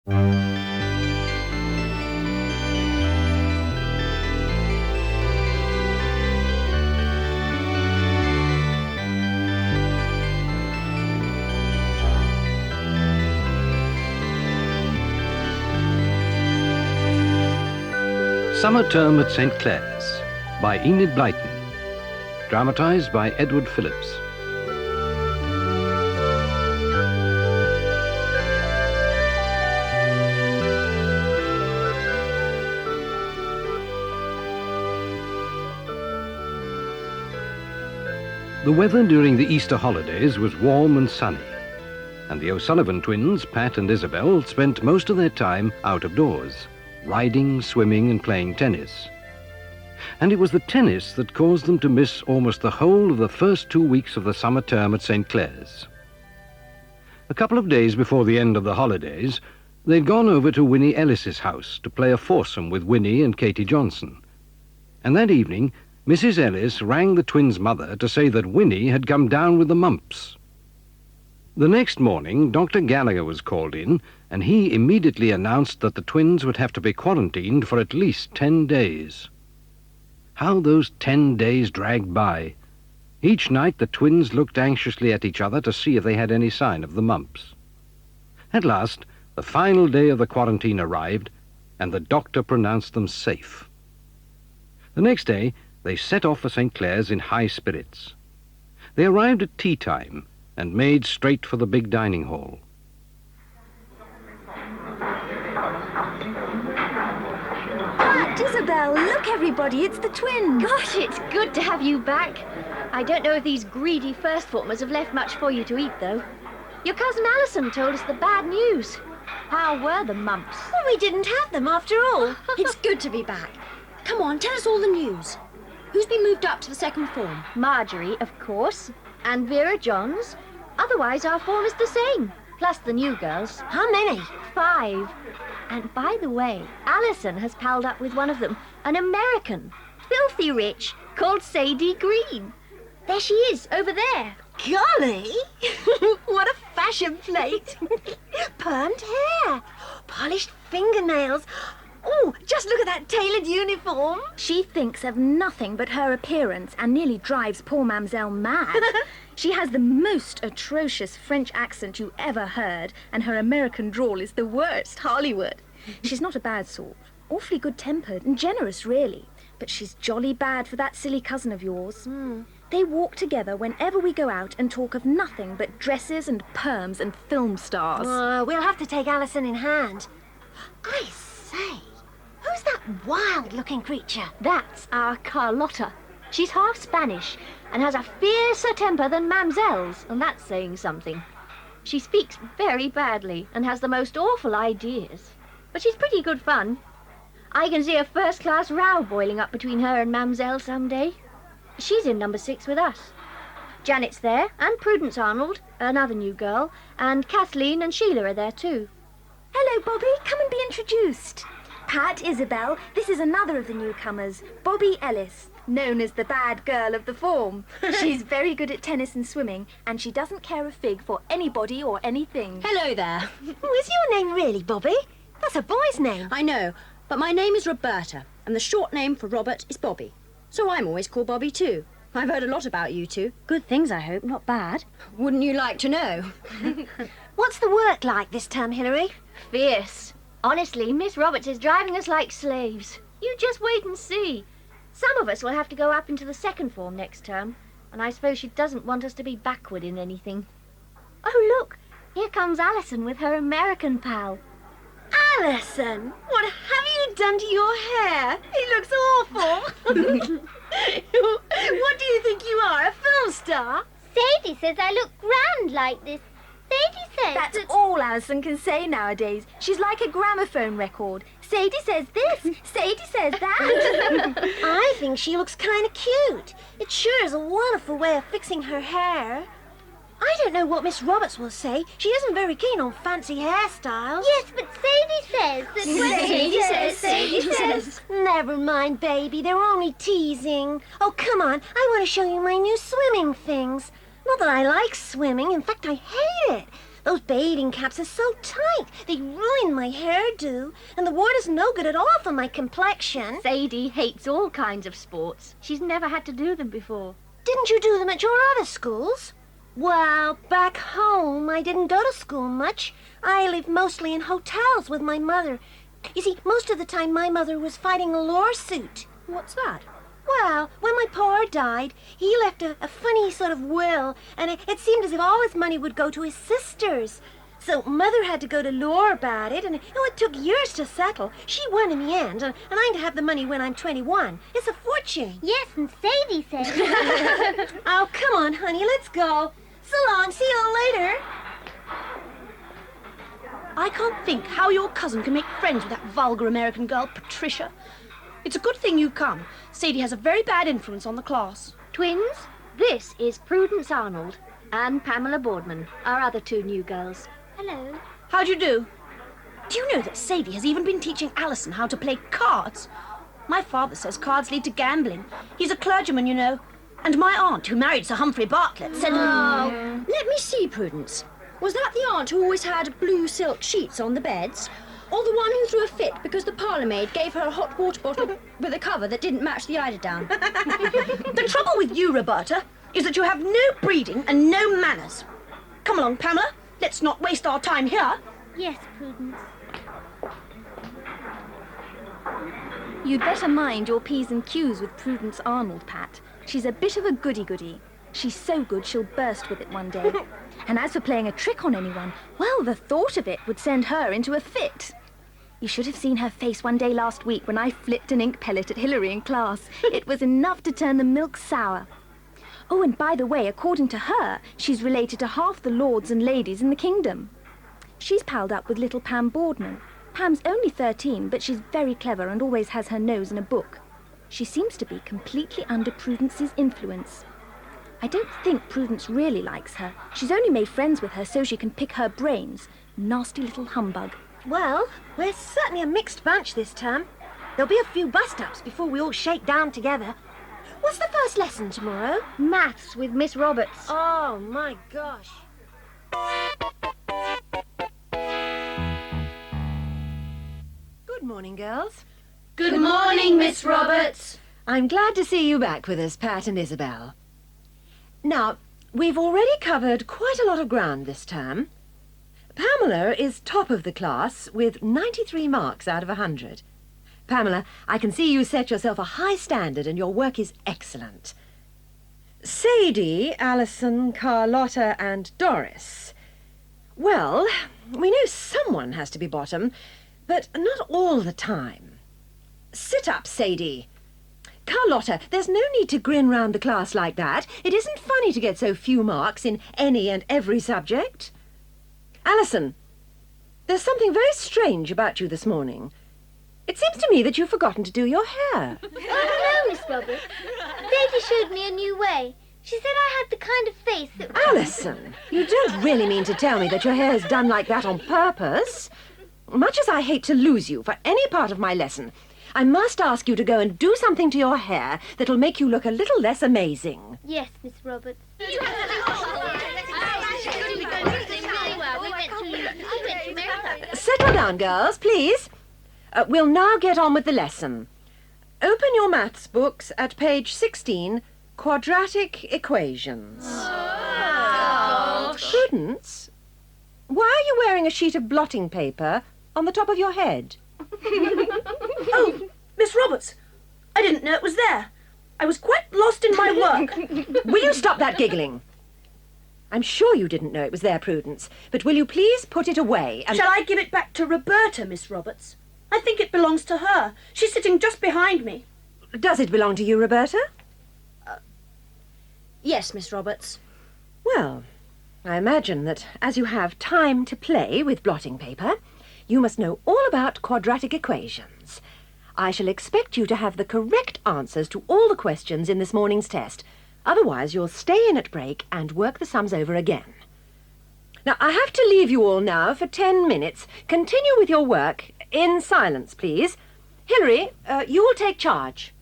Summer Term at St. Clare's by Enid Blyton. Dramatised by Edward Phillips. The weather during the Easter holidays was warm and sunny, and the O'Sullivan twins, Pat and Isabel, spent most of their time out of doors, riding, swimming and playing tennis. And it was the tennis that caused them to miss almost the whole of the first 2 weeks of the summer term at St. Clare's. A couple of days before the end of the holidays, they'd gone over to Winnie Ellis's house to play a foursome with Winnie and Katie Johnson. And that evening, Mrs. Ellis rang the twins' mother to say that Winnie had come down with the mumps. The next morning, Dr. Gallagher was called in, and he immediately announced that the twins would have to be quarantined for at least 10 days. How those 10 days dragged by! Each night the twins looked anxiously at each other to see if they had any sign of the mumps. At last, the final day of the quarantine arrived, and the doctor pronounced them safe. The next day, they set off for St. Clare's in high spirits. They arrived at tea time and made straight for the big dining hall. Isabel, look everybody, it's the twins. Gosh, it's good to have you back. I don't know if these greedy first-formers have left much for you to eat, though. Your cousin Alison told us the bad news. How were the mumps? Well, we didn't have them after all. It's good to be back. Come on, tell us all the news. Who's been moved up to the second form? Marjorie, of course, and Vera Johns. Otherwise, our form is the same, plus the new girls. How many? 5. And by the way, Alison has palled up with one of them, an American, filthy rich, called Sadie Green. There she is, over there. Golly! What a fashion plate. Permed hair, polished fingernails. Oh, just look at that tailored uniform. She thinks of nothing but her appearance and nearly drives poor Mamselle mad. She has the most atrocious French accent you ever heard, and her American drawl is the worst Hollywood. She's not a bad sort. Awfully good-tempered and generous, really. But she's jolly bad for that silly cousin of yours. They walk together whenever we go out and talk of nothing but dresses and perms and film stars. We'll have to take Alison in hand. I say, who's that wild-looking creature? That's our Carlotta. She's half Spanish and has a fiercer temper than Mamselle's, and that's saying something. She speaks very badly and has the most awful ideas, but she's pretty good fun. I can see a first-class row boiling up between her and Mamselle some day. She's in number 6 with us. Janet's there, and Prudence Arnold, another new girl, and Kathleen and Sheila are there too. Hello, Bobby. Come and be introduced. Pat, Isabel, this is another of the newcomers, Bobby Ellis, known as the bad girl of the form. She's very good at tennis and swimming, and she doesn't care a fig for anybody or anything. Hello there. Oh, is your name really Bobby? That's a boy's name. I know, but my name is Roberta, and the short name for Robert is Bobby. So I'm always called Bobby too. I've heard a lot about you two. Good things, I hope, not bad. Wouldn't you like to know? What's the work like this term, Hilary? Fierce. Honestly, Miss Roberts is driving us like slaves. You just wait and see. Some of us will have to go up into the second form next term, and I suppose she doesn't want us to be backward in anything. Oh, look, here comes Alison with her American pal. Alison, what have you done to your hair? It looks awful. What do you think you are, a film star? Sadie says I look grand like this. Sadie says That's all Alison can say nowadays. She's like a gramophone record. Sadie says this, Sadie says that. I think she looks kind of cute. It sure is a wonderful way of fixing her hair. I don't know what Miss Roberts will say. She isn't very keen on fancy hairstyles. yes, but Sadie says that Sadie says. Never mind, baby. They're only teasing. Oh, come on. I want to show you my new swimming things. Not that I like swimming. In fact, I hate it. Those bathing caps are so tight. They ruin my hairdo. And the water's no good at all for my complexion. Sadie hates all kinds of sports. She's never had to do them before. Didn't you do them at your other schools? Well, back home, I didn't go to school much. I lived mostly in hotels with my mother. You see, most of the time my mother was fighting a lawsuit. What's that? Well, when my pa died, he left a funny sort of will, and it seemed as if all his money would go to his sisters. So Mother had to go to law about it, and it took years to settle. She won in the end, and I'm to have the money when I'm 21. It's a fortune. Yes, and Sadie said. Oh, come on, honey, let's go. So long, see you all later. I can't think how your cousin can make friends with that vulgar American girl, Patricia. It's a good thing you come. Sadie has a very bad influence on the class. Twins, this is Prudence Arnold and Pamela Boardman, our other two new girls. Hello. How do you do? Do you know that Sadie has even been teaching Alison how to play cards? My father says cards lead to gambling. He's a clergyman, you know. And my aunt, who married Sir Humphrey Bartlett, said... Oh, let me see, Prudence. Was that the aunt who always had blue silk sheets on the beds? Or the one who threw a fit because the parlour-maid gave her a hot water bottle with a cover that didn't match the eiderdown? The trouble with you, Roberta, is that you have no breeding and no manners. Come along, Pamela. Let's not waste our time here. Yes, Prudence. You'd better mind your P's and Q's with Prudence Arnold, Pat. She's a bit of a goody-goody. She's so good she'll burst with it one day. And as for playing a trick on anyone, well, the thought of it would send her into a fit. You should have seen her face one day last week when I flipped an ink pellet at Hilary in class. It was enough to turn the milk sour. Oh, and by the way, according to her, she's related to half the lords and ladies in the kingdom. She's palled up with little Pam Boardman. Pam's only 13, but she's very clever and always has her nose in a book. She seems to be completely under Prudence's influence. I don't think Prudence really likes her. She's only made friends with her so she can pick her brains. Nasty little humbug. Well, we're certainly a mixed bunch this term. There'll be a few bust-ups before we all shake down together. What's the first lesson tomorrow? Maths with Miss Roberts. Oh, my gosh. Good morning, girls. Good morning, Miss Roberts. I'm glad to see you back with us, Pat and Isabel. Now, we've already covered quite a lot of ground this term. Pamela is top of the class with 93 marks out of 100. Pamela, I can see you set yourself a high standard and your work is excellent. Sadie, Alison, Carlotta and Doris. Well, we know someone has to be bottom, but not all the time. Sit up, Sadie. Carlotta, there's no need to grin round the class like that. It isn't funny to get so few marks in any and every subject. Alison, there's something very strange about you this morning. It seems to me that you've forgotten to do your hair. Oh, no, Miss Roberts. Sadie showed me a new way. She said I had the kind of face that... Alison, you don't really mean to tell me that your hair is done like that on purpose? Much as I hate to lose you for any part of my lesson, I must ask you to go and do something to your hair that'll make you look a little less amazing. Yes, Miss Roberts. Settle down, girls, please. We'll now get on with the lesson. Open your maths books at page 16, Quadratic Equations. Oh. Prudence, why are you wearing a sheet of blotting paper on the top of your head? Oh, Miss Roberts, I didn't know it was there. I was quite lost in my work. Will you stop that giggling? I'm sure you didn't know it was there, Prudence, but will you please put it away and... Shall I give it back to Roberta, Miss Roberts? I think it belongs to her. She's sitting just behind me. Does it belong to you, Roberta? Yes, Miss Roberts. Well, I imagine that as you have time to play with blotting paper, you must know all about quadratic equations. I shall expect you to have the correct answers to all the questions in this morning's test. Otherwise, you'll stay in at break and work the sums over again. Now, I have to leave you all now for 10 minutes. Continue with your work in silence, please. Hilary, you will take charge.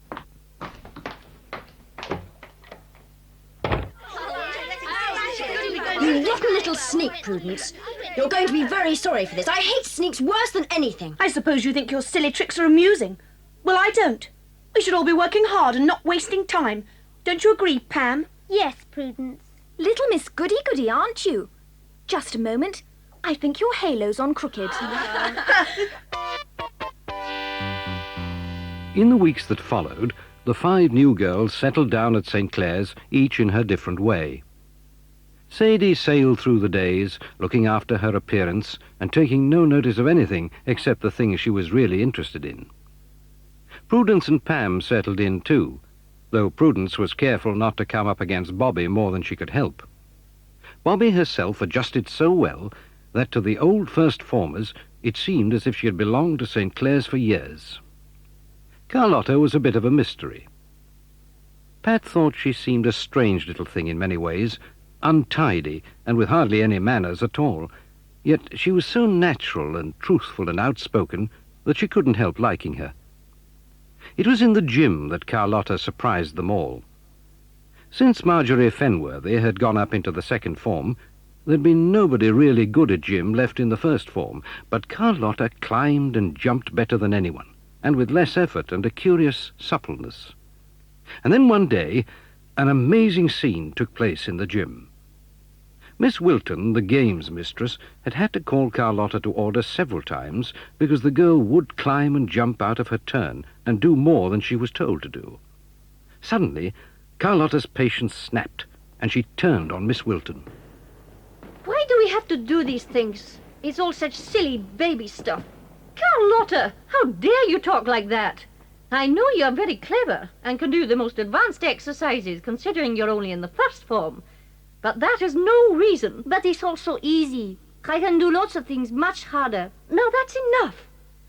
You rotten little sneak, Prudence. You're going to be very sorry for this. I hate sneaks worse than anything. I suppose you think your silly tricks are amusing. Well, I don't. We should all be working hard and not wasting time. Don't you agree, Pam? Yes, Prudence. Little Miss Goody-Goody, aren't you? Just a moment. I think your halo's on crooked. In the weeks that followed, the 5 new girls settled down at St. Clare's, each in her different way. Sadie sailed through the days, looking after her appearance and taking no notice of anything except the things she was really interested in. Prudence and Pam settled in too, though Prudence was careful not to come up against Bobby more than she could help. Bobby herself adjusted so well that to the old first-formers it seemed as if she had belonged to St. Clare's for years. Carlotta was a bit of a mystery. Pat thought she seemed a strange little thing in many ways, untidy and with hardly any manners at all, yet she was so natural and truthful and outspoken that she couldn't help liking her. It was in the gym that Carlotta surprised them all. Since Marjorie Fenworthy had gone up into the second form, there'd been nobody really good at gym left in the first form, but Carlotta climbed and jumped better than anyone, and with less effort and a curious suppleness. And then one day, an amazing scene took place in the gym. Miss Wilton, the games mistress, had to call Carlotta to order several times because the girl would climb and jump out of her turn and do more than she was told to do. Suddenly, Carlotta's patience snapped, and she turned on Miss Wilton. Why do we have to do these things? It's all such silly baby stuff. Carlotta, how dare you talk like that? I know you're very clever and can do the most advanced exercises considering you're only in the first form. But that is no reason. But it's also easy. I can do lots of things much harder. Now that's enough.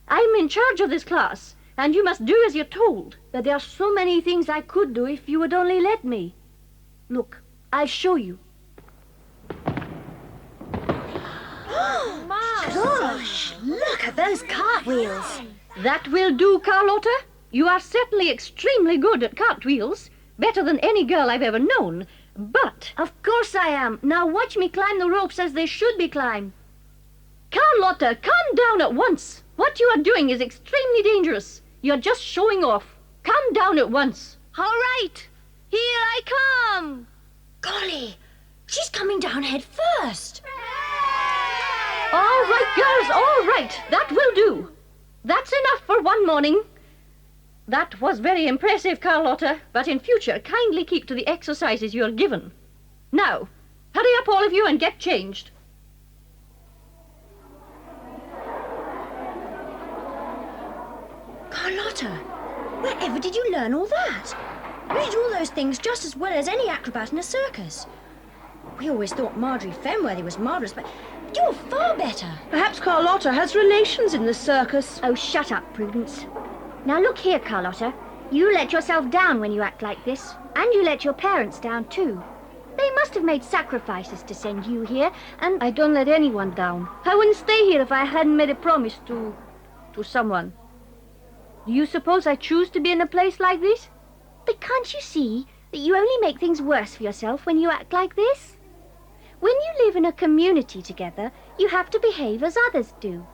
I'm in charge of this class, and you must do as you're told. But there are so many things I could do if you would only let me. Look, I'll show you. Gosh, look at those cartwheels. That will do, Carlotta. You are certainly extremely good at cartwheels. Better than any girl I've ever known. But... Of course I am. Now watch me climb the ropes as they should be climbed. Carlotta, calm down at once. What you are doing is extremely dangerous. You're just showing off. Calm down at once. All right, here I come. Golly, she's coming down head first. All right, girls, all right. That will do. That's enough for one morning. That was very impressive, Carlotta, but in future, kindly keep to the exercises you're given. Now, hurry up, all of you, and get changed. Carlotta, wherever did you learn all that? You did all those things just as well as any acrobat in a circus. We always thought Marjorie Fenworthy was marvellous, but you're far better. Perhaps Carlotta has relations in the circus. Oh, shut up, Prudence. Now look here, Carlotta. You let yourself down when you act like this, and you let your parents down too. They must have made sacrifices to send you here, and I don't let anyone down. I wouldn't stay here if I hadn't made a promise to someone. Do you suppose I choose to be in a place like this? But can't you see that you only make things worse for yourself when you act like this? When you live in a community together, you have to behave as others do.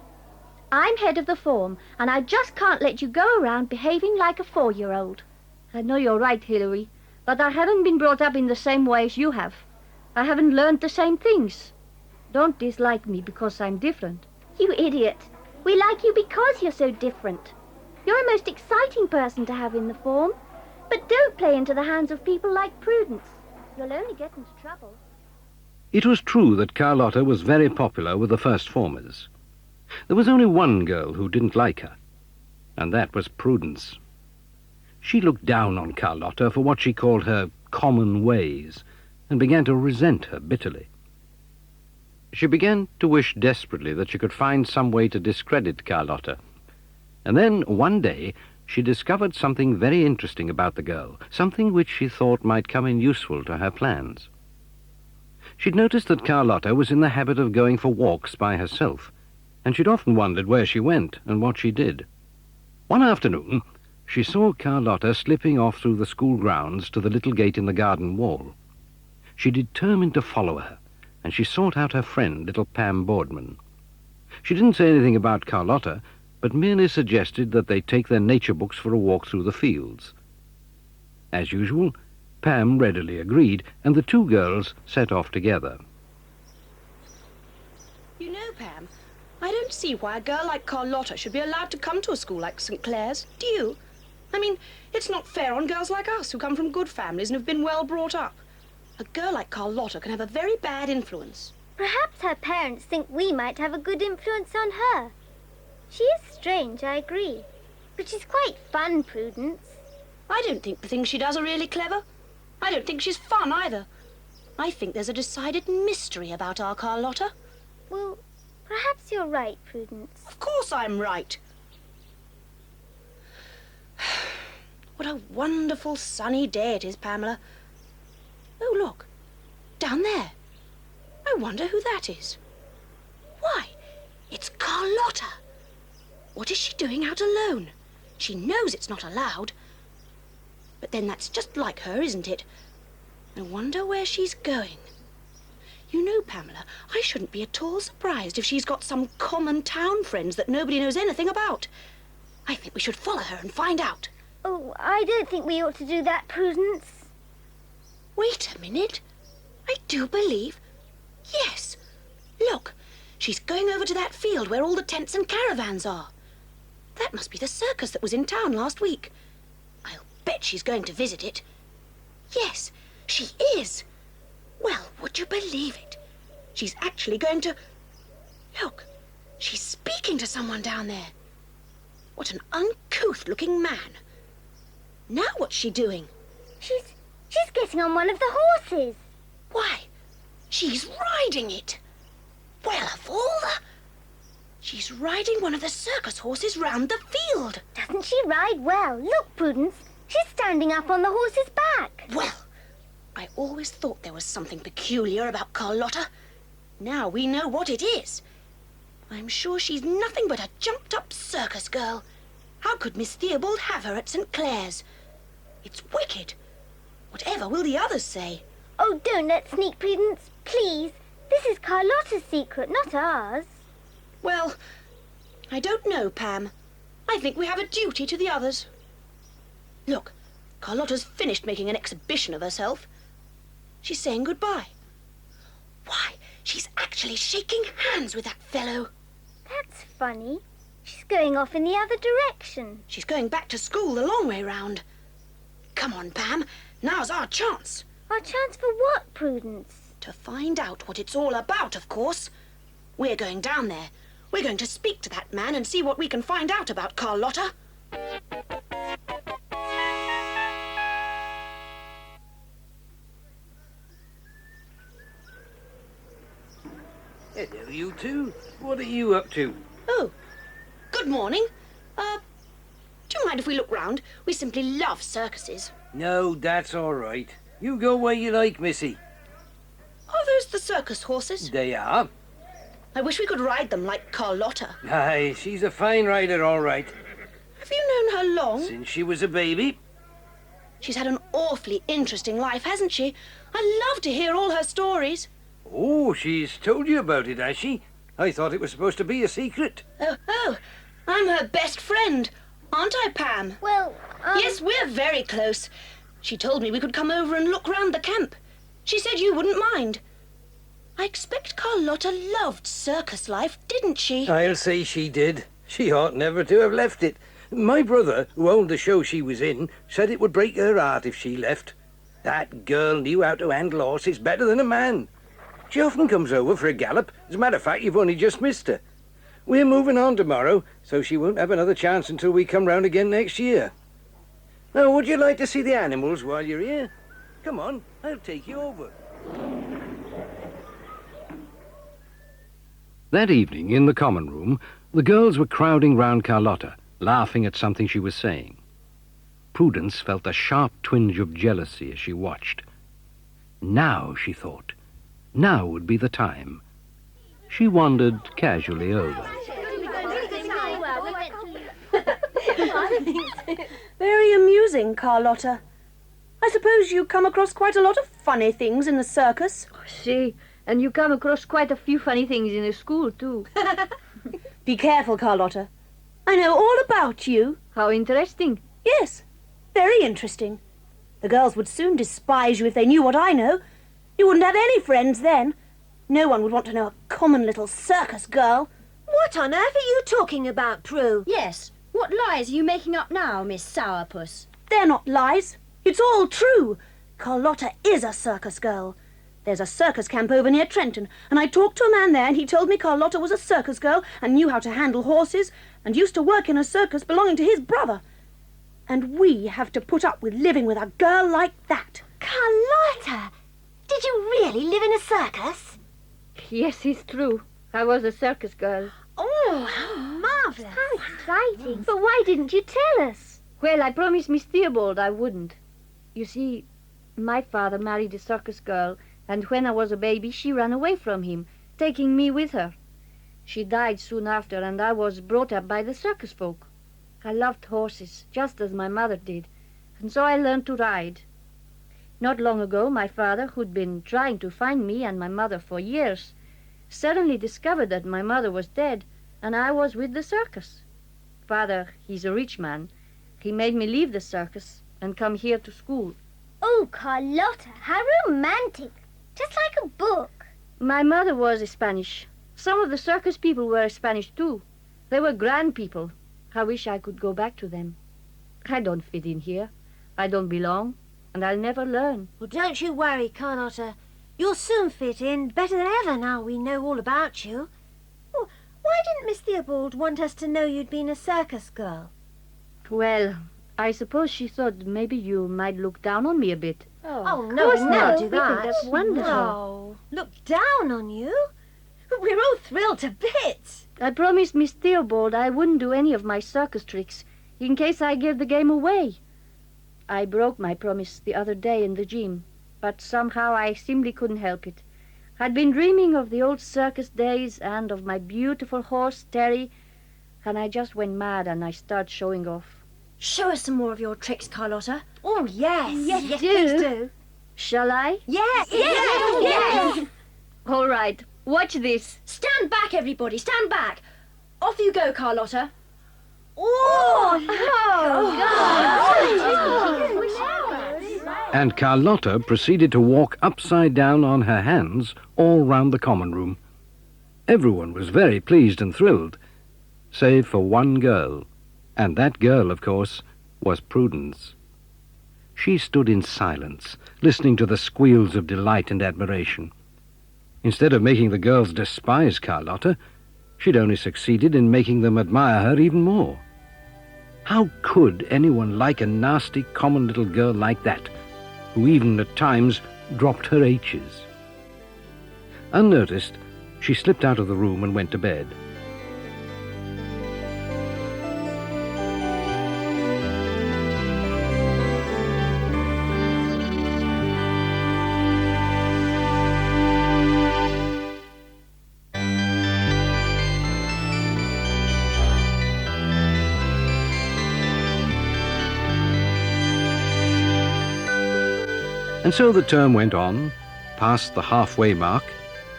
I'm head of the form, and I just can't let you go around behaving like a 4-year-old. I know you're right, Hilary, but I haven't been brought up in the same way as you have. I haven't learned the same things. Don't dislike me because I'm different. You idiot. We like you because you're so different. You're a most exciting person to have in the form. But don't play into the hands of people like Prudence. You'll only get into trouble. It was true that Carlotta was very popular with the first formers. There was only one girl who didn't like her, and that was Prudence. She looked down on Carlotta for what she called her common ways, and began to resent her bitterly. She began to wish desperately that she could find some way to discredit Carlotta, and then one day she discovered something very interesting about the girl, something which she thought might come in useful to her plans. She'd noticed that Carlotta was in the habit of going for walks by herself, and she'd often wondered where she went and what she did. One afternoon, she saw Carlotta slipping off through the school grounds to the little gate in the garden wall. She determined to follow her, and she sought out her friend, little Pam Boardman. She didn't say anything about Carlotta, but merely suggested that they take their nature books for a walk through the fields. As usual, Pam readily agreed, and the two girls set off together. You know, Pam, I don't see why a girl like Carlotta should be allowed to come to a school like St. Clare's. Do you? I mean, it's not fair on girls like us who come from good families and have been well brought up. A girl like Carlotta can have a very bad influence. Perhaps her parents think we might have a good influence on her. She is strange, I agree. But she's quite fun, Prudence. I don't think the things she does are really clever. I don't think she's fun either. I think there's a decided mystery about our Carlotta. Well, perhaps you're right, Prudence. Of course I'm right. What a wonderful sunny day it is, Pamela. Oh, look. Down there. I wonder who that is. Why, it's Carlotta. What is she doing out alone? She knows it's not allowed. But then that's just like her, isn't it? I wonder where she's going. You know, Pamela, I shouldn't be at all surprised if she's got some common town friends that nobody knows anything about. I think we should follow her and find out. Oh, I don't think we ought to do that, Prudence. Wait a minute. I do believe... Yes. Look, she's going over to that field where all the tents and caravans are. That must be the circus that was in town last week. I'll bet she's going to visit it. Yes, she is. Well, would you believe it? She's actually going to... Look, she's speaking to someone down there. What an uncouth-looking man. Now what's she doing? She's getting on one of the horses. Why, she's riding it. Well, of all the... She's riding one of the circus horses round the field. Doesn't she ride well? Look, Prudence, she's standing up on the horse's back. Well, I always thought there was something peculiar about Carlotta. Now we know what it is. I'm sure she's nothing but a jumped-up circus girl. How could Miss Theobald have her at St. Clare's? It's wicked. Whatever will the others say? Oh, don't let's sneak, Prudence, please. This is Carlotta's secret, not ours. Well, I don't know, Pam. I think we have a duty to the others. Look, Carlotta's finished making an exhibition of herself. She's saying goodbye. Why, she's actually shaking hands with that fellow. That's funny. She's going off in the other direction. She's going back to school the long way round. Come on, Pam. Now's our chance. Our chance for what, Prudence? To find out what it's all about, of course. We're going down there. We're going to speak to that man and see what we can find out about Carlotta. Hello, you two. What are you up to? Oh, good morning. Do you mind if we look round? We simply love circuses. No, that's all right. You go where you like, missy. Are those the circus horses? They are. I wish we could ride them like Carlotta. Aye, she's a fine rider, all right. Have you known her long? Since she was a baby. She's had an awfully interesting life, hasn't she? I love to hear all her stories. Oh, she's told you about it, has she? I thought it was supposed to be a secret. Oh, I'm her best friend. Aren't I, Pam? Well, Yes, we're very close. She told me we could come over and look round the camp. She said you wouldn't mind. I expect Carlotta loved circus life, didn't she? I'll say she did. She ought never to have left it. My brother, who owned the show she was in, said it would break her heart if she left. That girl knew how to handle horses better than a man. She often comes over for a gallop. As a matter of fact, you've only just missed her. We're moving on tomorrow, so she won't have another chance until we come round again next year. Now, would you like to see the animals while you're here? Come on, I'll take you over. That evening, in the common room, the girls were crowding round Carlotta, laughing at something she was saying. Prudence felt a sharp twinge of jealousy as she watched. Now, she thought, now would be the time. She wandered casually over. Very amusing, Carlotta. I suppose you come across quite a lot of funny things in the circus. And you come across quite a few funny things in the school, too. Be careful, Carlotta. I know all about you. How interesting. Yes, very interesting. The girls would soon despise you if they knew what I know. You wouldn't have any friends then. No one would want to know a common little circus girl. What on earth are you talking about, Prue? Yes. What lies are you making up now, Miss Sourpuss? They're not lies. It's all true. Carlotta is a circus girl. There's a circus camp over near Trenton, and I talked to a man there, and he told me Carlotta was a circus girl and knew how to handle horses and used to work in a circus belonging to his brother. And we have to put up with living with a girl like that. Carlotta! Did you really live in a circus? Yes, it's true. I was a circus girl. Oh, how marvellous. How exciting. But why didn't you tell us? Well, I promised Miss Theobald I wouldn't. You see, my father married a circus girl, and when I was a baby, she ran away from him, taking me with her. She died soon after, and I was brought up by the circus folk. I loved horses, just as my mother did, and so I learned to ride. Not long ago, my father, who'd been trying to find me and my mother for years, suddenly discovered that my mother was dead, and I was with the circus. Father, he's a rich man. He made me leave the circus and come here to school. Oh, Carlotta, how romantic. Just like a book. My mother was Spanish. Some of the circus people were Spanish, too. They were grand people. I wish I could go back to them. I don't fit in here. I don't belong, and I'll never learn. Well, don't you worry, Carlotta. You'll soon fit in, better than ever now we know all about you. Well, why didn't Miss Theobald want us to know you'd been a circus girl? Well, I suppose she thought maybe you might look down on me a bit. Oh, no, we'd never do We think that. that's wonderful. No. Look down on you? We're all thrilled to bits. I promised Miss Theobald I wouldn't do any of my circus tricks in case I gave the game away. I broke my promise the other day in the gym, but somehow I simply couldn't help it. I'd been dreaming of the old circus days and of my beautiful horse, Terry, and I just went mad and I started showing off. Show us some more of your tricks, Carlotta. Oh, yes. Yes, please do. do. Shall I? Yes, yes. All right, watch this. Stand back, everybody, stand back. Off you go, Carlotta. And Carlotta proceeded to walk upside down on her hands all round the common room. Everyone was very pleased and thrilled, save for one girl, and that girl, of course, was Prudence. She stood in silence, listening to the squeals of delight and admiration. Instead of making the girls despise Carlotta, she'd only succeeded in making them admire her even more. How could anyone like a nasty, common little girl like that, who even at times dropped her H's? Unnoticed, she slipped out of the room and went to bed. And so the term went on, passed the halfway mark,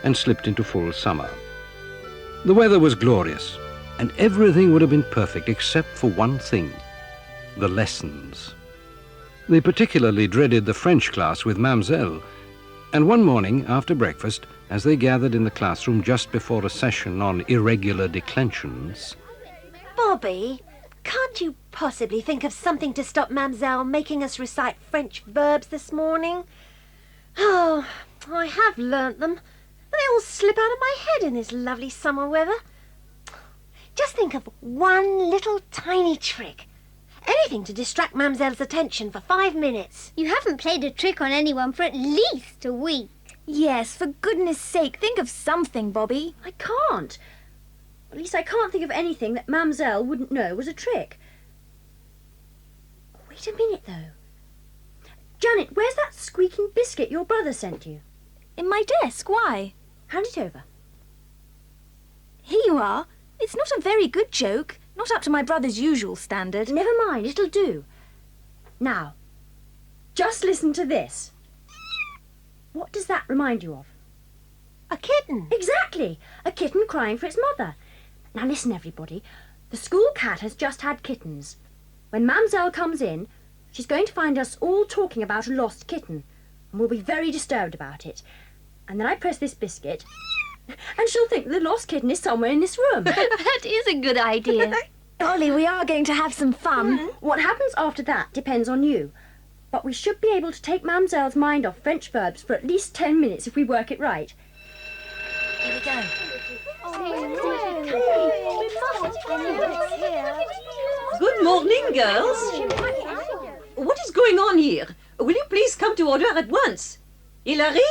and slipped into full summer. The weather was glorious, and everything would have been perfect except for one thing: the lessons. They particularly dreaded the French class with Mamselle, and one morning after breakfast, as they gathered in the classroom just before a session on irregular declensions... Bobby, can't you possibly think of something to stop Mamselle making us recite French verbs this morning? Oh, I have learnt them, and they all slip out of my head in this lovely summer weather. Just think of one little tiny trick. Anything to distract Mamselle's attention for 5 minutes. You haven't played a trick on anyone for at least a week. Yes, for goodness sake, think of something, Bobby. I can't. At least I can't think of anything that Mamselle wouldn't know was a trick. Wait a minute, though. Janet, where's that squeaking biscuit your brother sent you? In my desk, why? Hand it over. Here you are. It's not a very good joke. Not up to my brother's usual standard. Never mind, it'll do. Now, just listen to this. What does that remind you of? A kitten? Exactly. A kitten crying for its mother. Now listen, everybody. The school cat has just had kittens. When Mamselle comes in, she's going to find us all talking about a lost kitten, and we'll be very disturbed about it. And then I press this biscuit, and she'll think the lost kitten is somewhere in this room. That is a good idea. Ollie, we are going to have some fun. What happens after that depends on you. But we should be able to take Mamselle's mind off French verbs for at least 10 minutes if we work it right. Here we go. Good morning, girls. What is going on here? Will you please come to order at once? Hilary?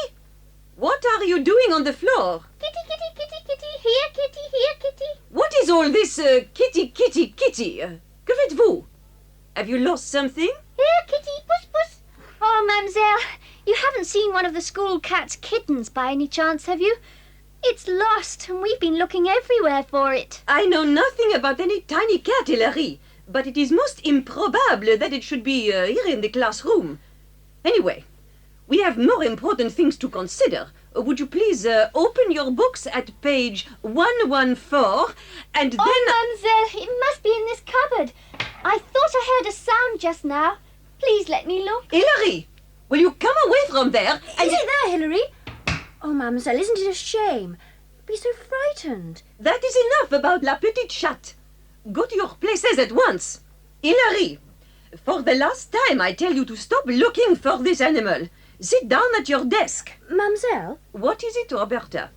What are you doing on the floor? Kitty, kitty, kitty, kitty, here, kitty. What is all this kitty, kitty, kitty? Que faites-vous? Have you lost something? Here, kitty, puss, puss. Oh, Mademoiselle, you haven't seen one of the school cat's kittens by any chance, have you? It's lost, and we've been looking everywhere for it. I know nothing about any tiny cat, Hilary, but it is most improbable that it should be here in the classroom. Anyway, we have more important things to consider. Would you please open your books at page 114, and then... Oh, Mademoiselle, it must be in this cupboard. I thought I heard a sound just now. Please let me look. Hilary, will you come away from there? Is it there, Hilary? Oh, Mademoiselle, isn't it a shame? You'd be so frightened. That is enough about la petite chatte. Go to your places at once. Hilary, for the last time I tell you to stop looking for this animal. Sit down at your desk. Mademoiselle, What is it, Roberta?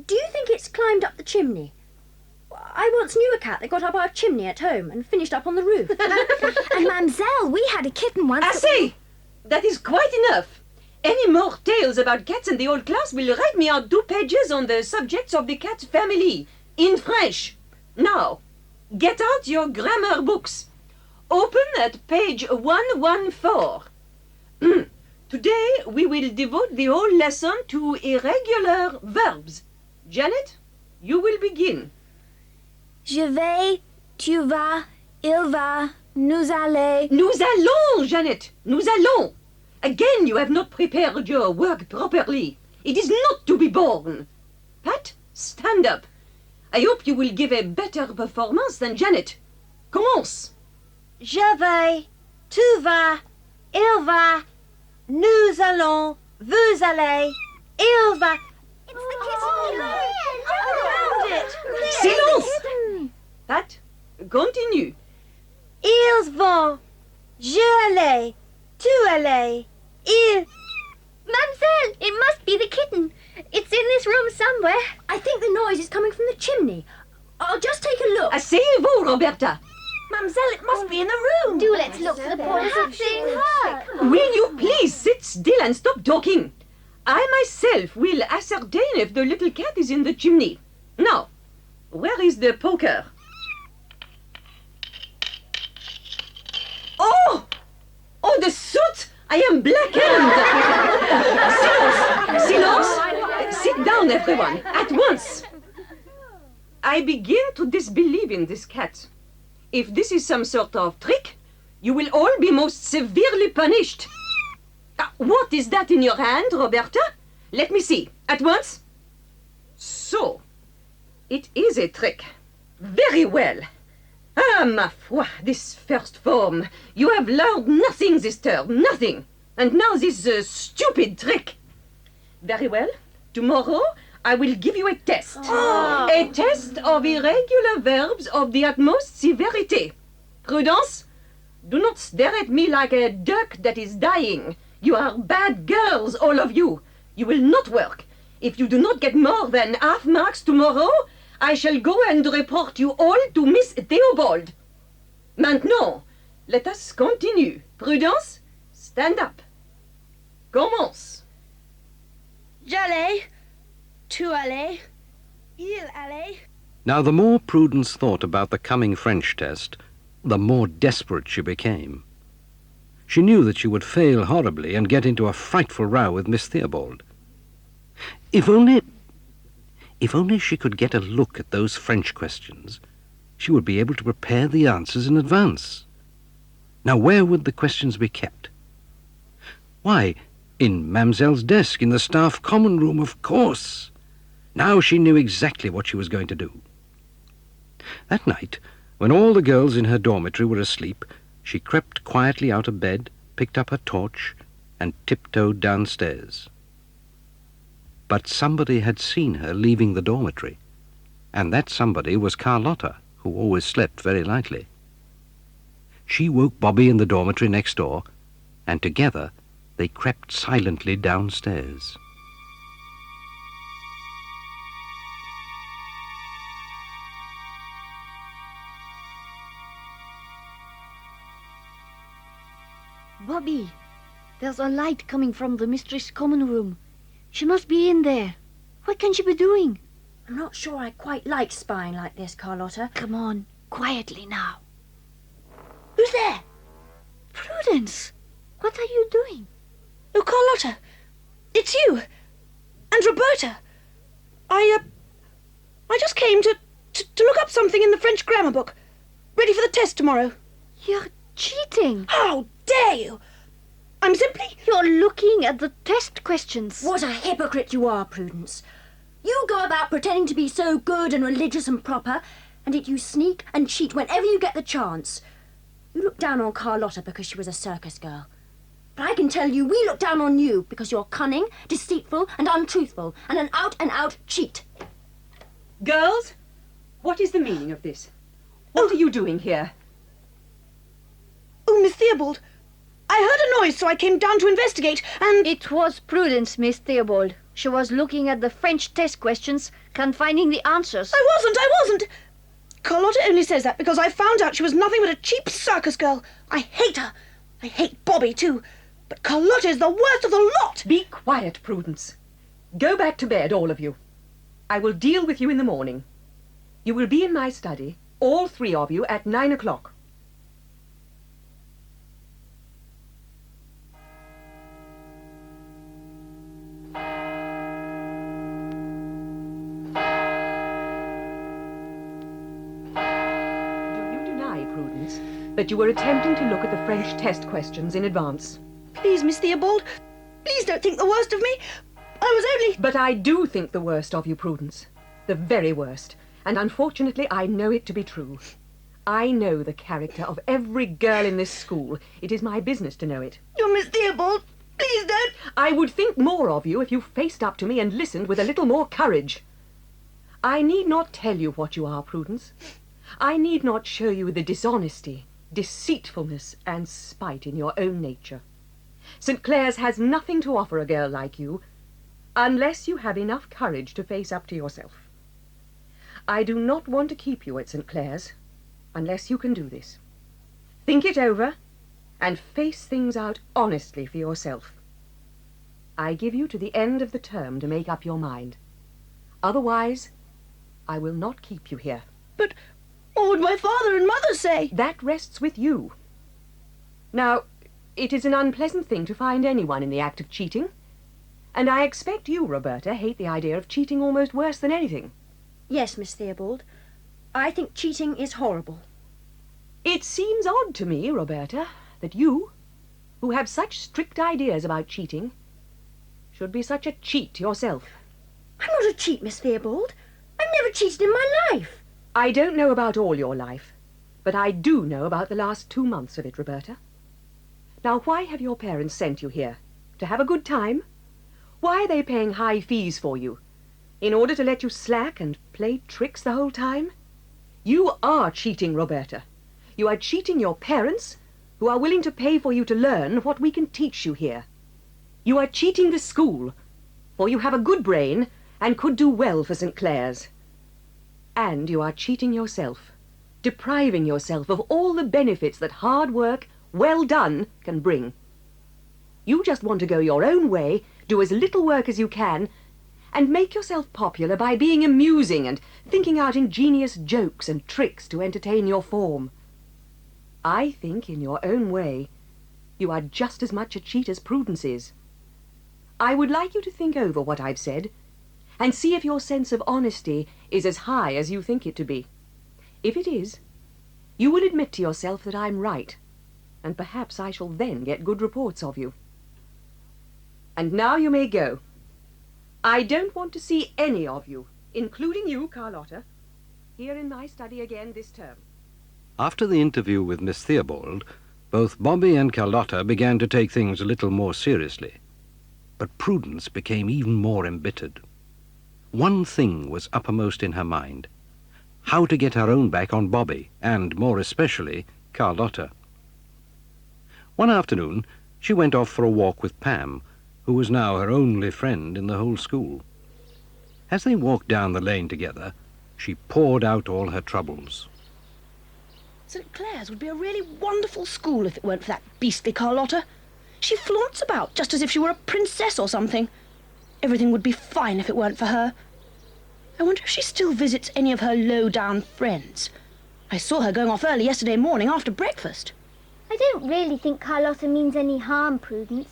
do you think it's climbed up the chimney? I once knew a cat that got up our chimney at home and finished up on the roof. And Mamselle, we had a kitten once. Assez! That is quite enough. Any more tales about cats in the old class will write me out 2 pages on the subjects of the cat family, in French. Now, get out your grammar books. Open at page 114. Today we will devote the whole lesson to irregular verbs. Janet, you will begin. Je vais, tu vas, il va, nous allons. Nous allons, Janet, nous allons. Again, you have not prepared your work properly. It is not to be borne. Pat, stand up. I hope you will give a better performance than Janet. Commence. Je vais, tu vas, il va, nous allons, vous allez, il va. It's the kitten. Found it. Silence. Pat, continue. Ils vont, je allais, tu allais, il. Mademoiselle, it must be the kitten. It's in this room somewhere. I think the noise is coming from the chimney. I'll just take a look. Asseyez-vous, Roberta. Mademoiselle, it must be in the room. Do let's look for the point of seeing her. Will you please sit still and stop talking? I myself will ascertain if the little cat is in the chimney. Now, where is the poker? Oh! Oh, the soot! I am blackened! Silence! Sit down, everyone, at once! I begin to disbelieve in this cat. If this is some sort of trick, you will all be most severely punished. What is that in your hand, Roberta? Let me see. At once. So, it is a trick. Very well. Ah, ma foi, this first form. You have learned nothing this term, nothing. And now this stupid trick. Very well. Tomorrow, I will give you a test. Oh. A test of irregular verbs of the utmost severity. Prudence, do not stare at me like a duck that is dying. You are bad girls, all of you. You will not work. If you do not get more than half marks tomorrow, I shall go and report you all to Miss Theobald. Maintenant, let us continue. Prudence, stand up. Commence. J'allais, tu allais, il allait. Now, the more Prudence thought about the coming French test, the more desperate she became. She knew that she would fail horribly and get into a frightful row with Miss Theobald. If only she could get a look at those French questions, she would be able to prepare the answers in advance. Now, where would the questions be kept? Why, In Mamselle's desk in the staff common room, of course. Now she knew exactly what she was going to do. That night, when all the girls in her dormitory were asleep, she crept quietly out of bed, picked up her torch, and tiptoed downstairs. But somebody had seen her leaving the dormitory, and that somebody was Carlotta, who always slept very lightly. She woke Bobby in the dormitory next door, and together they crept silently downstairs. Bobby, there's a light coming from the mistress' common room. She must be in there. What can she be doing? I'm not sure I quite like spying like this, Carlotta. Come on, quietly now. Who's there? Prudence, what are you doing? Oh, Carlotta, it's you. And Roberta. I just came to look up something in the French grammar book. Ready for the test tomorrow. You're cheating. How dare you? I'm simply... You're looking at the test questions. What a hypocrite you are, Prudence. You go about pretending to be so good and religious and proper, and yet you sneak and cheat whenever you get the chance. You look down on Carlotta because she was a circus girl. But I can tell you we look down on you because you're cunning, deceitful and untruthful, and an out-and-out cheat. Girls, what is the meaning of this? What are you doing here? Oh, Miss Theobald, I heard a noise, so I came down to investigate, and... It was Prudence, Miss Theobald. She was looking at the French test questions, finding the answers. I wasn't! Carlotta only says that because I found out she was nothing but a cheap circus girl. I hate her. I hate Bobby, too. But Carlotta is the worst of the lot! Be quiet, Prudence. Go back to bed, all of you. I will deal with you in the morning. You will be in my study, all three of you, at 9 o'clock. That you were attempting to look at the French test questions in advance. Please, Miss Theobald, please don't think the worst of me. I was only... But I do think the worst of you, Prudence. The very worst. And unfortunately, I know it to be true. I know the character of every girl in this school. It is my business to know it. You're Miss Theobald. Please don't... I would think more of you if you faced up to me and listened with a little more courage. I need not tell you what you are, Prudence. I need not show you the dishonesty, deceitfulness and spite in your own nature. St. Clare's has nothing to offer a girl like you unless you have enough courage to face up to yourself. I do not want to keep you at St. Clare's unless you can do this. Think it over and face things out honestly for yourself. I give you to the end of the term to make up your mind. Otherwise, I will not keep you here. But... what would my father and mother say? That rests with you. Now, it is an unpleasant thing to find anyone in the act of cheating. And I expect you, Roberta, hate the idea of cheating almost worse than anything. Yes, Miss Theobald. I think cheating is horrible. It seems odd to me, Roberta, that you, who have such strict ideas about cheating, should be such a cheat yourself. I'm not a cheat, Miss Theobald. I've never cheated in my life. I don't know about all your life, but I do know about the last 2 months of it, Roberta. Now, why have your parents sent you here? To have a good time? Why are they paying high fees for you? In order to let you slack and play tricks the whole time? You are cheating, Roberta. You are cheating your parents, who are willing to pay for you to learn what we can teach you here. You are cheating the school, for you have a good brain and could do well for St. Clare's. And you are cheating yourself, depriving yourself of all the benefits that hard work, well done, can bring. You just want to go your own way, do as little work as you can, and make yourself popular by being amusing and thinking out ingenious jokes and tricks to entertain your form. I think, in your own way, you are just as much a cheat as Prudence is. I would like you to think over what I've said, and see if your sense of honesty is as high as you think it to be. If it is, you will admit to yourself that I'm right, and perhaps I shall then get good reports of you. And now you may go. I don't want to see any of you, including you, Carlotta, here in my study again this term. After the interview with Miss Theobald, both Bobby and Carlotta began to take things a little more seriously. But Prudence became even more embittered. One thing was uppermost in her mind: how to get her own back on Bobby, and more especially Carlotta. One afternoon she went off for a walk with Pam, who was now her only friend in the whole school. As they walked down the lane together, she poured out all her troubles. St. Clare's would be a really wonderful school if it weren't for that beastly Carlotta. She flaunts about just as if she were a princess or something. Everything would be fine if it weren't for her. I wonder if she still visits any of her low-down friends. I saw her going off early yesterday morning after breakfast. I don't really think Carlotta means any harm, Prudence.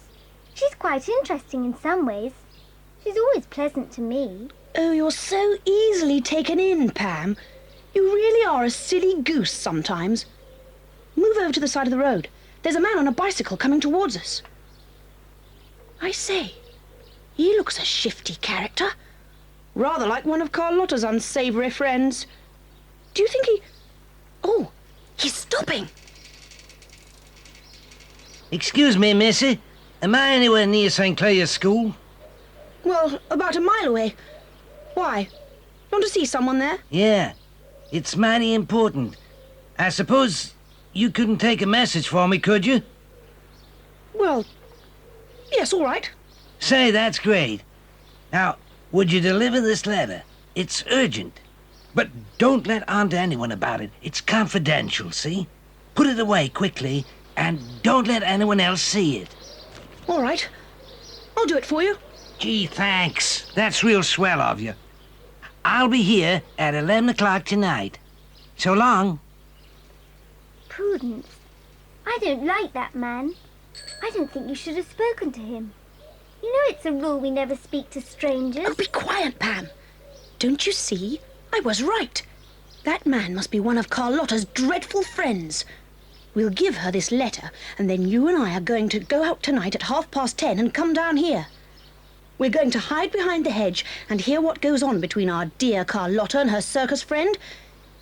She's quite interesting in some ways. She's always pleasant to me. Oh, you're so easily taken in, Pam. You really are a silly goose sometimes. Move over to the side of the road. There's a man on a bicycle coming towards us. I say, he looks a shifty character. Rather like one of Carlotta's unsavoury friends. Do you think he... Oh, he's stopping. Excuse me, missy. Am I anywhere near St. Clare's school? Well, about a mile away. Why? Want to see someone there? Yeah. It's mighty important. I suppose you couldn't take a message for me, could you? Well, yes, all right. Say, that's great. Now, would you deliver this letter? It's urgent. But don't let on to anyone about it. It's confidential, see? Put it away quickly, and don't let anyone else see it. All right. I'll do it for you. Gee, thanks. That's real swell of you. I'll be here at 11 o'clock tonight. So long. Prudence, I don't like that man. I don't think you should have spoken to him. You know it's a rule we never speak to strangers. Oh, be quiet, Pam. Don't you see? I was right. That man must be one of Carlotta's dreadful friends. We'll give her this letter, and then you and I are going to go out tonight at 10:30 and come down here. We're going to hide behind the hedge and hear what goes on between our dear Carlotta and her circus friend.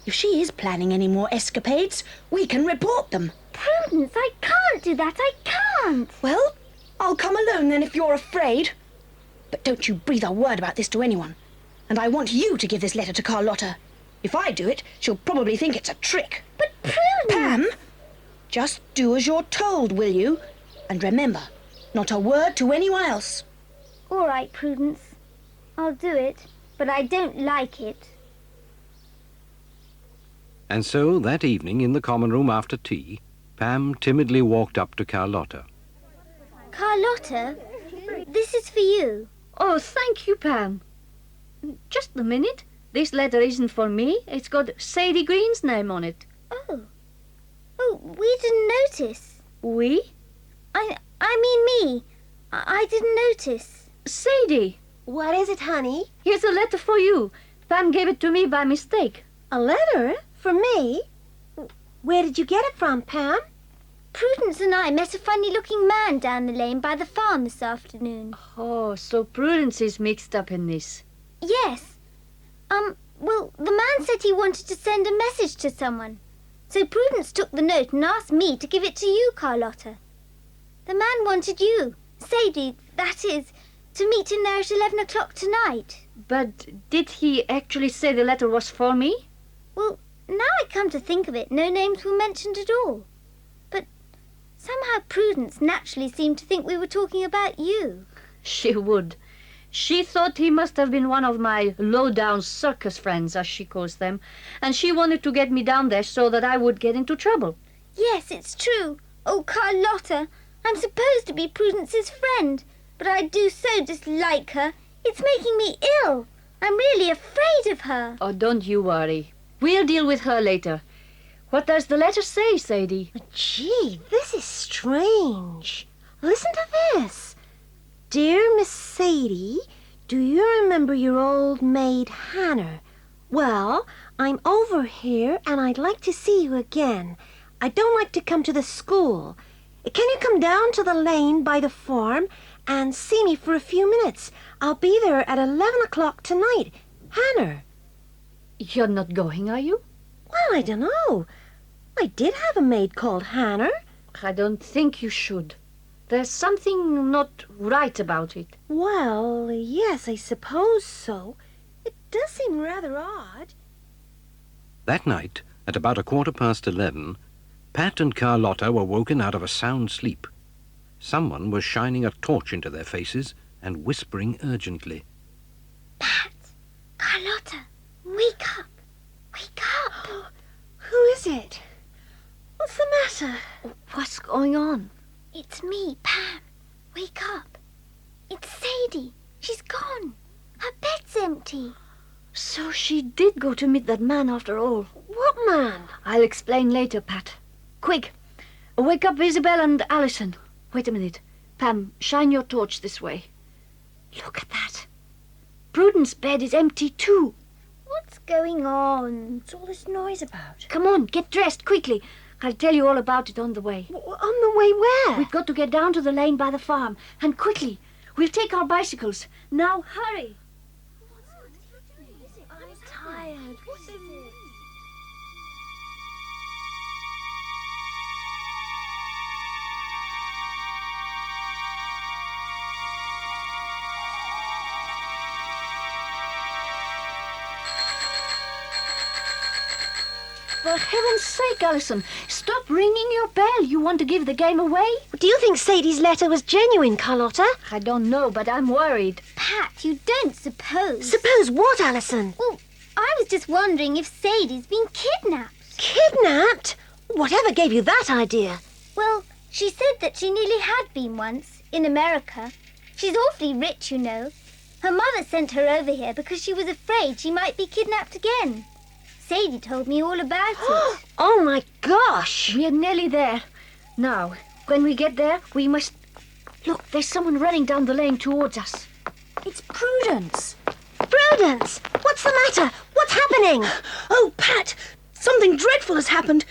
If she is planning any more escapades, we can report them. Prudence, I can't do that. I can't. Well, I'll come alone then if you're afraid. But don't you breathe a word about this to anyone. And I want you to give this letter to Carlotta. If I do it, she'll probably think it's a trick. But Prudence... Pam, just do as you're told, will you? And remember, not a word to anyone else. All right, Prudence. I'll do it, but I don't like it. And so, that evening in the common room after tea, Pam timidly walked up to Carlotta. Carlotta, this is for you. Oh, thank you, Pam. Just a minute. This letter isn't for me. It's got Sadie Green's name on it. Oh. Oh, we didn't notice. We? I mean me. I didn't notice. Sadie, What is it, honey? here's a letter for you. Pam gave it to me by mistake. A letter? For me? Where did you get it from, Pam? Prudence and I met a funny-looking man down the lane by the farm this afternoon. Oh, so Prudence is mixed up in this. Yes. Well, the man said he wanted to send a message to someone. So Prudence took the note and asked me to give it to you, Carlotta. The man wanted you, Sadie, that is, to meet him there at 11 o'clock tonight. But did he actually say the letter was for me? Well, now I come to think of it, no names were mentioned at all. But somehow Prudence naturally seemed to think we were talking about you. She would. She thought he must have been one of my low-down circus friends, as she calls them, and she wanted to get me down there so that I would get into trouble. Yes, it's true. Oh, Carlotta, I'm supposed to be Prudence's friend, but I do so dislike her. It's making me ill. I'm really afraid of her. Oh, don't you worry. We'll deal with her later. What does the letter say, Sadie? Gee, this is strange. Listen to this. Dear Miss Sadie, do you remember your old maid Hannah? Well, I'm over here and I'd like to see you again. I don't like to come to the school. Can you come down to the lane by the farm and see me for a few minutes. I'll be there at 11 o'clock tonight. Hannah. You're not going, are you? Well, I don't know. I did have a maid called Hannah. I don't think you should. There's something not right about it. Well, yes, I suppose so. It does seem rather odd. That night, at about 11:15, Pat and Carlotta were woken out of a sound sleep. Someone was shining a torch into their faces and whispering urgently. Pat, Carlotta, wake up. Wake up. Who is it? What's the matter? What's going on? It's me, Pam. Wake up. It's Sadie. She's gone. Her bed's empty. So she did go to meet that man after all. What man? I'll explain later, Pat. Quick, wake up Isabel and Alison. Wait a minute. Pam, shine your torch this way. Look at that. Prudence's bed is empty too. What's going on? What's all this noise about? Come on, get dressed quickly. I'll tell you all about it on the way. On the way where? We've got to get down to the lane by the farm. And quickly. We'll take our bicycles. Now, hurry. I'm tired. What is it? For heaven's sake, Alison, stop ringing your bell. You want to give the game away? Do you think Sadie's letter was genuine, Carlotta? I don't know, but I'm worried. Pat, you don't suppose. Suppose what, Alison? Well, I was just wondering if Sadie's been kidnapped. Kidnapped? Whatever gave you that idea? Well, she said that she nearly had been once, in America. She's awfully rich, you know. Her mother sent her over here because she was afraid she might be kidnapped again. Sadie told me all about it. Oh, my gosh! We're nearly there. Now, when we get there, we must... Look, there's someone running down the lane towards us. It's Prudence. Prudence! What's the matter? What's happening? Oh, Pat, something dreadful has happened.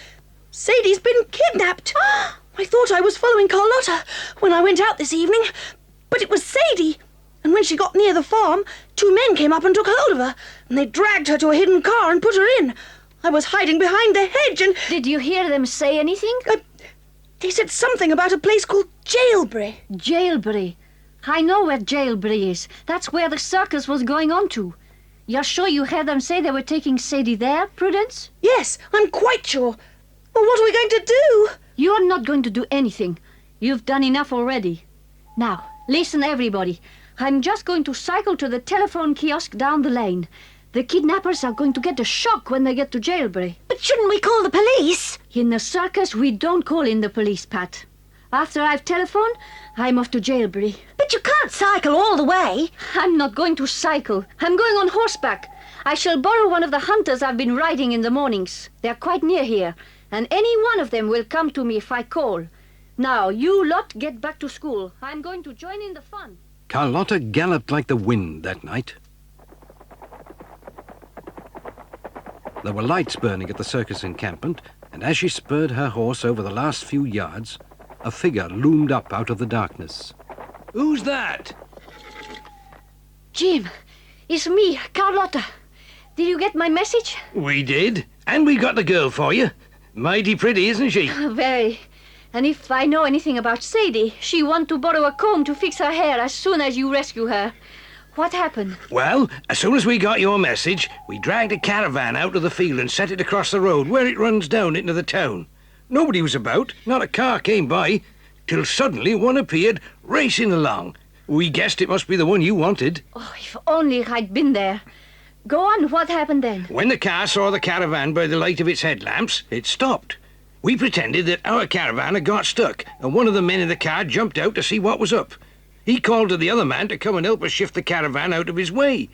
Sadie's been kidnapped. I thought I was following Carlotta when I went out this evening, but it was Sadie. And when she got near the farm, 2 men came up and took hold of her, and they dragged her to a hidden car and put her in. I was hiding behind the hedge and... Did you hear them say anything? They said something about a place called Jailbury. Jailbury. I know where Jailbury is. That's where the circus was going on to. You're sure you heard them say they were taking Sadie there, Prudence? Yes, I'm quite sure. Well, what are we going to do? You're not going to do anything. You've done enough already. Now, listen, everybody. I'm just going to cycle to the telephone kiosk down the lane. The kidnappers are going to get a shock when they get to Jailbury. But shouldn't we call the police? In the circus, we don't call in the police, Pat. After I've telephoned, I'm off to Jailbury. But you can't cycle all the way. I'm not going to cycle. I'm going on horseback. I shall borrow one of the hunters I've been riding in the mornings. They're quite near here, and any one of them will come to me if I call. Now, you lot get back to school. I'm going to join in the fun. Carlotta galloped like the wind that night. There were lights burning at the circus encampment, and as she spurred her horse over the last few yards, a figure loomed up out of the darkness. Who's that? Jim, it's me, Carlotta. Did you get my message? We did, and we got the girl for you. Mighty pretty, isn't she? Very. And if I know anything about Sadie, she wants to borrow a comb to fix her hair as soon as you rescue her. What happened? Well, as soon as we got your message, we dragged a caravan out of the field and set it across the road where it runs down into the town. Nobody was about, not a car came by, till suddenly one appeared racing along. We guessed it must be the one you wanted. Oh, if only I'd been there. Go on, what happened then? When the car saw the caravan by the light of its headlamps, it stopped. We pretended that our caravan had got stuck, and one of the men in the car jumped out to see what was up. He called to the other man to come and help us shift the caravan out of his way.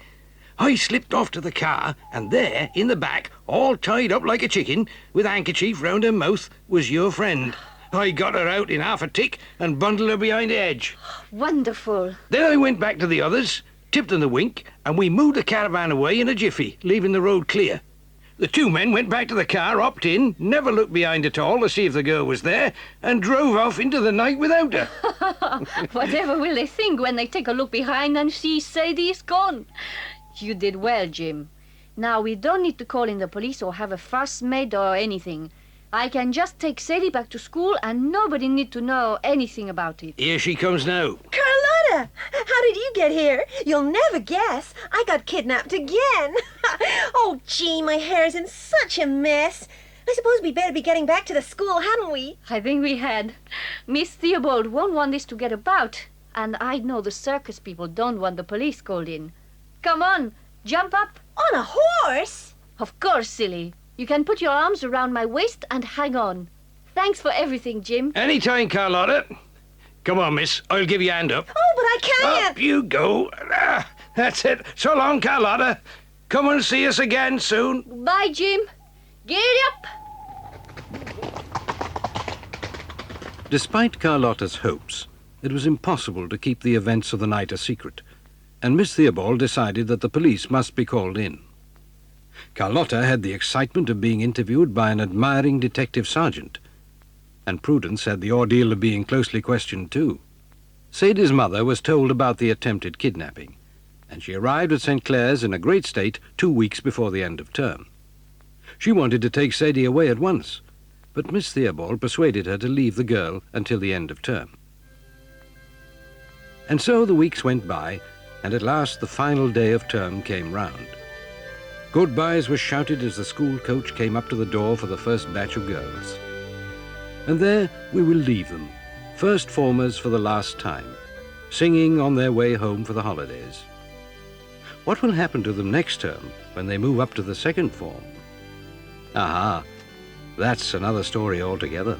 I slipped off to the car, and there, in the back, all tied up like a chicken, with a handkerchief round her mouth, was your friend. I got her out in half a tick and bundled her behind the hedge. Wonderful. Then I went back to the others, tipped them the wink, and we moved the caravan away in a jiffy, leaving the road clear. The two men went back to the car, hopped in, never looked behind at all to see if the girl was there, and drove off into the night without her. Whatever will they think when they take a look behind and see Sadie is gone? You did well, Jim. Now, we don't need to call in the police or have a fuss made or anything. I can just take Sadie back to school and nobody need to know anything about it. Here she comes now. Carlotta, how did you get here? You'll never guess. I got kidnapped again. Oh, gee, my hair's in such a mess. I suppose we better be getting back to the school, hadn't we? I think we had. Miss Theobald won't want this to get about. And I know the circus people don't want the police called in. Come on, jump up. On a horse? Of course, silly. You can put your arms around my waist and hang on. Thanks for everything, Jim. Anytime, Carlotta. Come on, miss. I'll give you a hand up. Oh, but I can't. Up you go. Ah, that's it. So long, Carlotta. Come and see us again soon. Bye, Jim. Get up. Despite Carlotta's hopes, it was impossible to keep the events of the night a secret, and Miss Theobald decided that the police must be called in. Carlotta had the excitement of being interviewed by an admiring detective sergeant, and Prudence had the ordeal of being closely questioned too. Sadie's mother was told about the attempted kidnapping, and she arrived at St. Clare's in a great state 2 weeks before the end of term. She wanted to take Sadie away at once, but Miss Theobald persuaded her to leave the girl until the end of term. And so the weeks went by, and at last the final day of term came round. Goodbyes were shouted as the school coach came up to the door for the first batch of girls. And there we will leave them, first formers for the last time, singing on their way home for the holidays. What will happen to them next term when they move up to the second form? Aha, that's another story altogether.